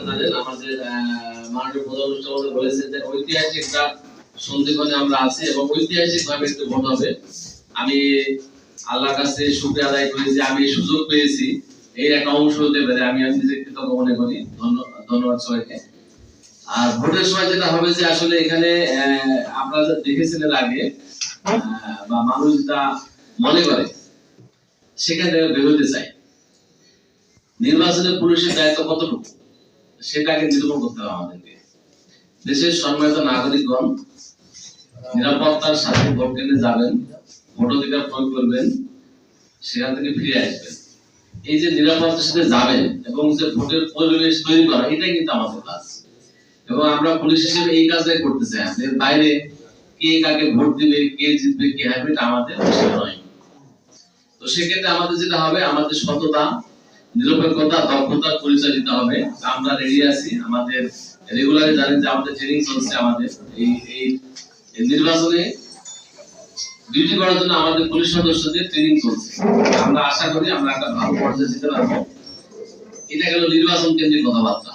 জানেন আমাদের মাননীয় প্রধানমন্ত্রী বলেছেন যে ঐতিহাসিক একটা সন্ধিক্ষণে আমরা আছি এবং ঐতিহাসিকভাবে একটু ভোট হবে। আমি আল্লাহর কাছে শুকরিয়া আদায় করি যে আমি সুযোগ পেয়েছি এই একটা অংশ হতে পারে। আমি নিজে কৃতজ্ঞ মনে করি। ধন্যবাদ সবাইকে। আর ভোটের সময় যেটা হবে যে আসলে এখানে আপনারা দেখেছিলেন আগে বা মানুষ যেটা মনে করে সেখানে বেরোতে চায়। নির্বাচনে পুলিশের দায়িত্ব কতটুকু সেটাকে নিরূপণ করতে হবে আমাদেরকে। দেশের সম্মানিত নাগরিকগণ নিরাপত্তার সাথে ভোট কেন্দ্রে যাবেন, ভোটাধিকার প্রয়োগ করবেন, সেখান থেকে ফিরে আসবেন। এই যে নিরাপত্তার সাথে যাবেন এবং যে ভোটের পরিবেশ তৈরি করা, এটাই কিন্তু আমাদের কাজ এবং আমরা পুলিশ হিসেবে এই কাজটাই করতে চাই। এর বাইরে কে কাকে ভোট দিবে, কে জিতবে, কে হারবে এটা আমাদের বিষয় নয়। তো সেক্ষেত্রে আমাদের যেটা হবে, আমাদের সততা, নিরপেক্ষতা, দক্ষতার পরিচয় দিতে হবে। আমরা রেডি আছি। আমাদের রেগুলারলি জানেন যে আমাদের ট্রেনিং চলছে। আমাদের এই নির্বাচনে ডিউটি করার জন্য আমাদের পুলিশ সদস্যদের ট্রেনিং চলছে। আমরা আশা করি আমরা একটা ভালো পর্যায়ে যেতে পারবো। এটা গেল নির্বাচন কেন্দ্রিক কথাবার্তা।